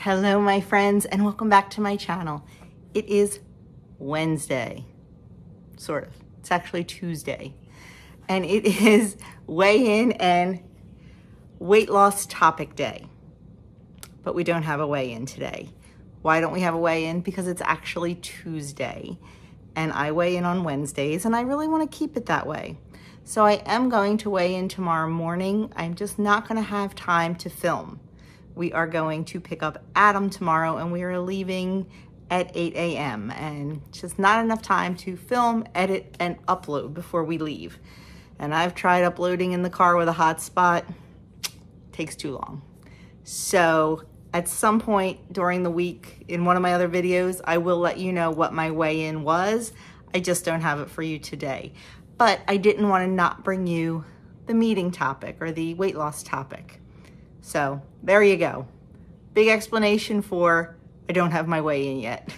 Hello my friends, and welcome back to my channel. It is Wednesday, sort of. It's actually Tuesday, and it is weigh-in and weight loss topic day, but we don't have a weigh-in today. Why don't we have a weigh-in? Because it's actually Tuesday, and I weigh in on Wednesdays, and I really want to keep it that way. So I am going to weigh in tomorrow morning. I'm just not going to have time to film. We are going to pick up Adam tomorrow, and we are leaving at 8 a.m. and just not enough time to film, edit, and upload before we leave. And I've tried uploading in the car with a hotspot. Takes too long. So at some point during the week in one of my other videos, I will let you know what my weigh-in was. I just don't have it for you today. But I didn't want to not bring you the meeting topic or the weight loss topic. So there you go. Big explanation for I don't have my weigh-in yet.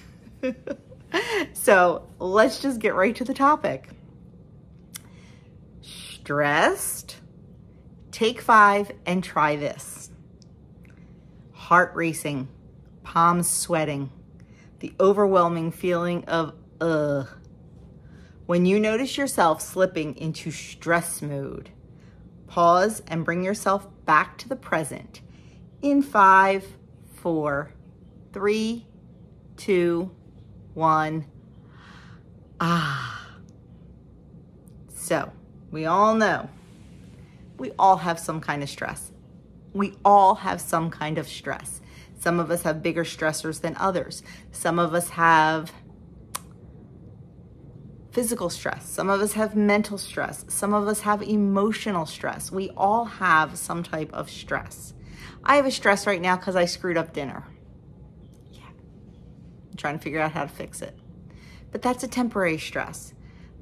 So let's just get right to the topic. Stressed? Take 5 and try this. Heart racing, palms sweating, the overwhelming feeling of ugh. When you notice yourself slipping into stress mode, pause and bring yourself back to the present in 5, 4, 3, 2, 1. So we all know we all have some kind of stress. We all have some kind of stress. Some of us have bigger stressors than others. Some of us have physical stress. Some of us have mental stress. Some of us have emotional stress. We all have some type of stress. I have a stress right now because I screwed up dinner. Yeah. I'm trying to figure out how to fix it. But that's a temporary stress.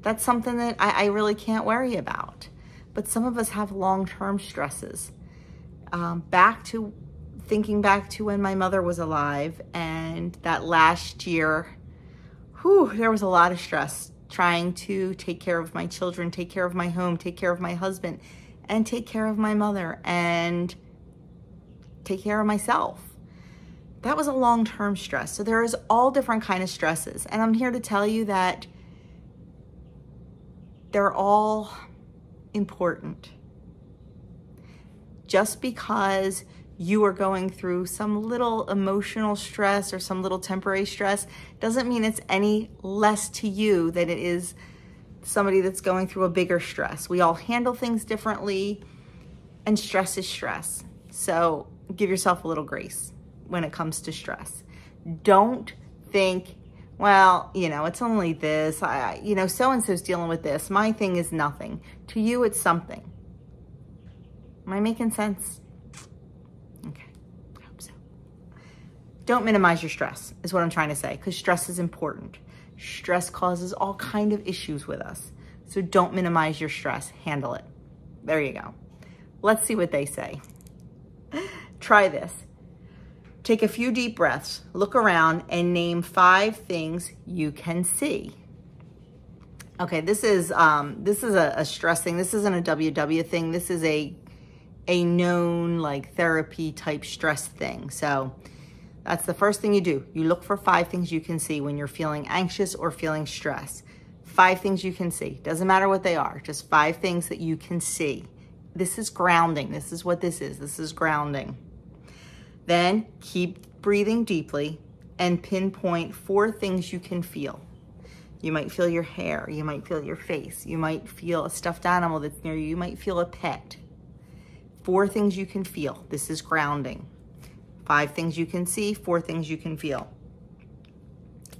That's something that I really can't worry about. But some of us have long-term stresses. Thinking back to when my mother was alive, and that last year, there was a lot of stress. Trying to take care of my children, take care of my home, take care of my husband, and take care of my mother, and take care of myself. That was a long-term stress. So there is all different kind of stresses. And I'm here to tell you that they're all important. Just because you are going through some little emotional stress or some little temporary stress doesn't mean it's any less to you than it is somebody that's going through a bigger stress. We all handle things differently, and stress is stress. So give yourself a little grace when it comes to stress. Don't think, well, it's only this, so-and-so's dealing with this. My thing is nothing. To you, it's something. Am I making sense? Don't minimize your stress, is what I'm trying to say, because stress is important. Stress causes all kind of issues with us. So don't minimize your stress. Handle it. There you go. Let's see what they say. Try this. Take a few deep breaths, look around, and name 5 things you can see. Okay, this is a stress thing. This isn't a WW thing. This is a known like therapy type stress thing. So that's the first thing you do. You look for 5 things you can see when you're feeling anxious or feeling stressed. 5 things you can see. Doesn't matter what they are. Just 5 things that you can see. This is grounding. This is what this is. This is grounding. Then keep breathing deeply and pinpoint 4 things you can feel. You might feel your hair. You might feel your face. You might feel a stuffed animal that's near you. You might feel a pet. 4 things you can feel. This is grounding. 5 things you can see, 4 things you can feel.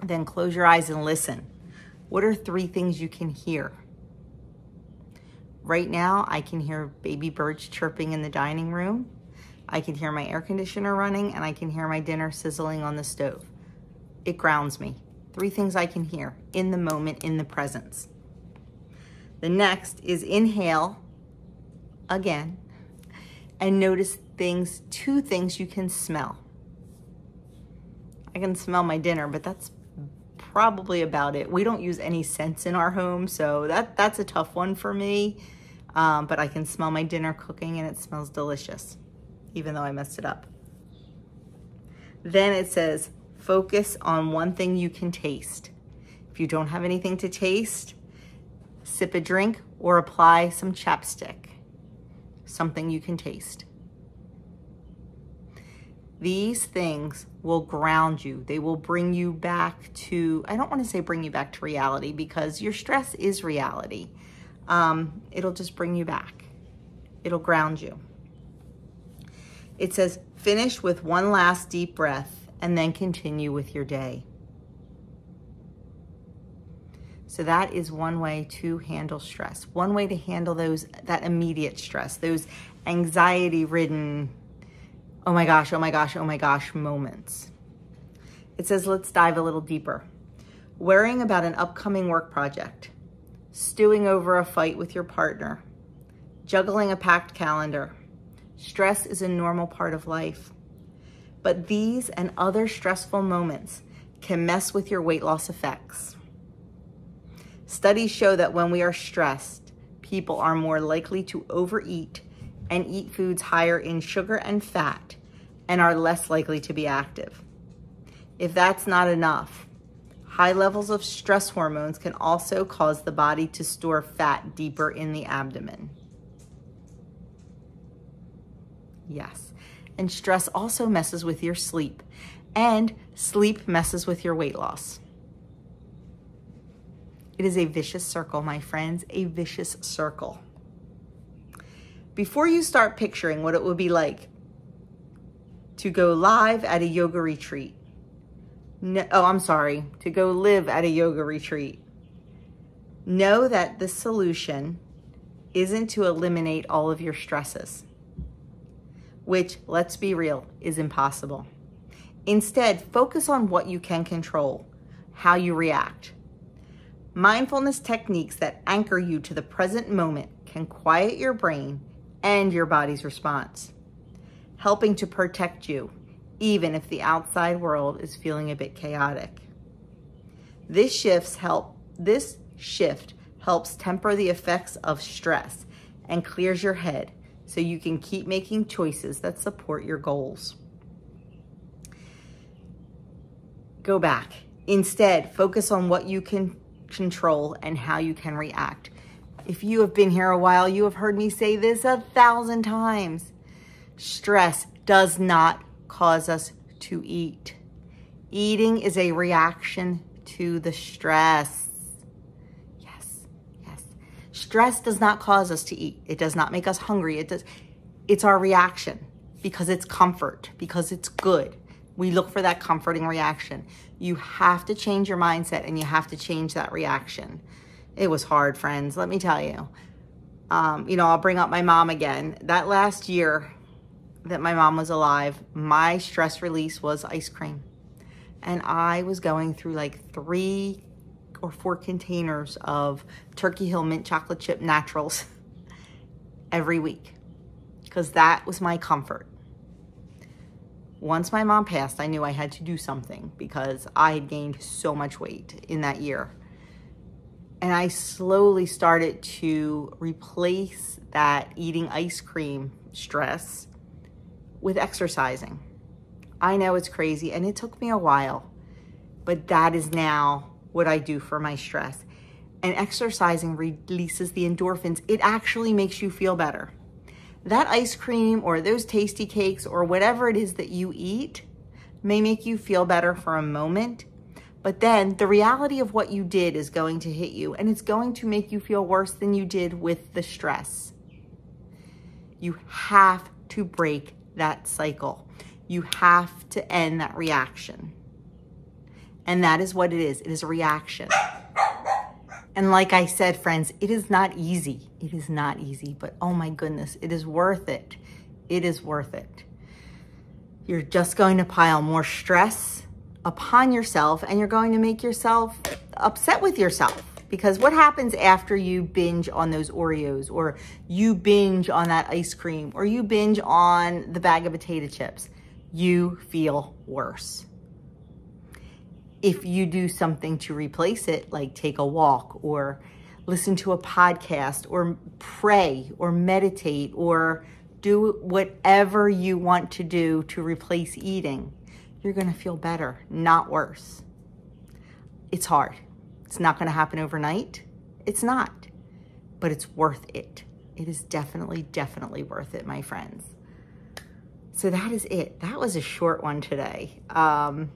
Then close your eyes and listen. What are 3 things you can hear? Right now, I can hear baby birds chirping in the dining room. I can hear my air conditioner running, and I can hear my dinner sizzling on the stove. It grounds me. 3 things I can hear in the moment, in the presence. The next is inhale again and notice 2 things you can smell. I can smell my dinner, but that's probably about it. We don't use any scents in our home, so that's a tough one for me. But I can smell my dinner cooking, and it smells delicious, even though I messed it up. Then it says, focus on one thing you can taste. If you don't have anything to taste, sip a drink or apply some chapstick. Something you can taste. These things will ground you. They will bring you back to, I don't want to say bring you back to reality, because your stress is reality. It'll just bring you back. It'll ground you. It says, finish with one last deep breath and then continue with your day. So that is one way to handle stress. One way to handle that immediate stress, those anxiety-ridden, oh my gosh, oh my gosh, oh my gosh moments. It says, let's dive a little deeper. Worrying about an upcoming work project, stewing over a fight with your partner, juggling a packed calendar. Stress is a normal part of life. But these and other stressful moments can mess with your weight loss effects. Studies show that when we are stressed, people are more likely to overeat and eat foods higher in sugar and fat and are less likely to be active. If that's not enough, high levels of stress hormones can also cause the body to store fat deeper in the abdomen. Yes, and stress also messes with your sleep, and sleep messes with your weight loss. It is a vicious circle, my friends, a vicious circle. Before you start picturing what it would be like to go live at a yoga retreat, to go live at a yoga retreat, know that the solution isn't to eliminate all of your stresses, which, let's be real, is impossible. Instead, focus on what you can control, how you react. Mindfulness techniques that anchor you to the present moment can quiet your brain and your body's response, helping to protect you, even if the outside world is feeling a bit chaotic. This shift helps temper the effects of stress and clears your head, so you can keep making choices that support your goals. Go back. Instead, focus on what you can control and how you can react. If you have been here a while, you have heard me say this 1,000 times. Stress does not cause us to eat. Eating is a reaction to the stress. Stress does not cause us to eat. It does not make us hungry. It's our reaction, because it's comfort, because it's good. We look for that comforting reaction. You have to change your mindset and you have to change that reaction. It was hard, friends, let me tell you. I'll bring up my mom again. That last year that my mom was alive, my stress release was ice cream. And I was going through like 3 or 4 containers of Turkey Hill mint chocolate chip naturals every week, because that was my comfort. Once my mom passed, I knew I had to do something, because I had gained so much weight in that year. And I slowly started to replace that eating ice cream stress with exercising. I know it's crazy and it took me a while, but that is now what I do for my stress. And exercising releases the endorphins. It actually makes you feel better. That ice cream or those tasty cakes or whatever it is that you eat may make you feel better for a moment, but then the reality of what you did is going to hit you, and it's going to make you feel worse than you did with the stress. You have to break that cycle. You have to end that reaction. And that is what it is. It is a reaction. And like I said, friends, it is not easy. It is not easy, but oh my goodness, it is worth it. It is worth it. You're just going to pile more stress upon yourself, and you're going to make yourself upset with yourself. Because what happens after you binge on those Oreos, or you binge on that ice cream, or you binge on the bag of potato chips? You feel worse. If you do something to replace it, like take a walk or listen to a podcast or pray or meditate or do whatever you want to do to replace eating, you're gonna feel better, not worse. It's hard. It's not gonna happen overnight. It's not, but it's worth it. It is definitely, definitely worth it, my friends. So that is it. That was a short one today. But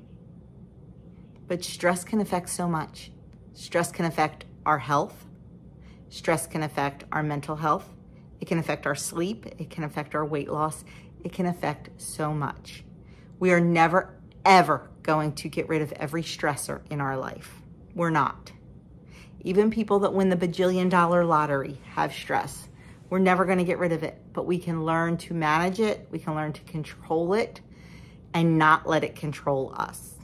stress can affect so much. Stress can affect our health. Stress can affect our mental health. It can affect our sleep. It can affect our weight loss. It can affect so much. We are never, ever going to get rid of every stressor in our life. We're not. Even people that win the bajillion-dollar lottery have stress. We're never going to get rid of it, but we can learn to manage it. We can learn to control it and not let it control us.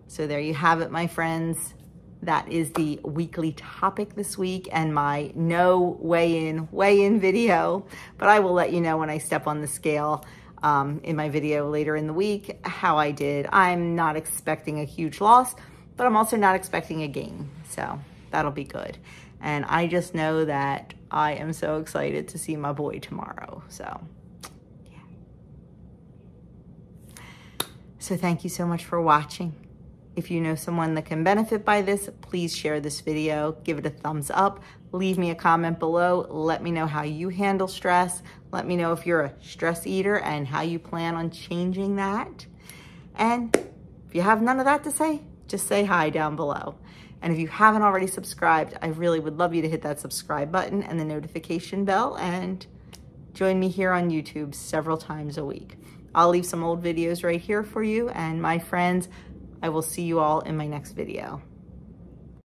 So there you have it, my friends. That is the weekly topic this week and my no weigh-in video. But I will let you know when I step on the scale in my video later in the week how I did. I'm not expecting a huge loss, but I'm also not expecting a gain. So that'll be good. And I just know that I am so excited to see my boy tomorrow. So, yeah. So thank you so much for watching. If you know someone that can benefit by this, please share this video, give it a thumbs up, leave me a comment below, let me know how you handle stress, let me know if you're a stress eater and how you plan on changing that. And if you have none of that to say, just say hi down below. And if you haven't already subscribed, I really would love you to hit that subscribe button and the notification bell and join me here on YouTube several times a week. I'll leave some old videos right here for you, and my friends, I will see you all in my next video.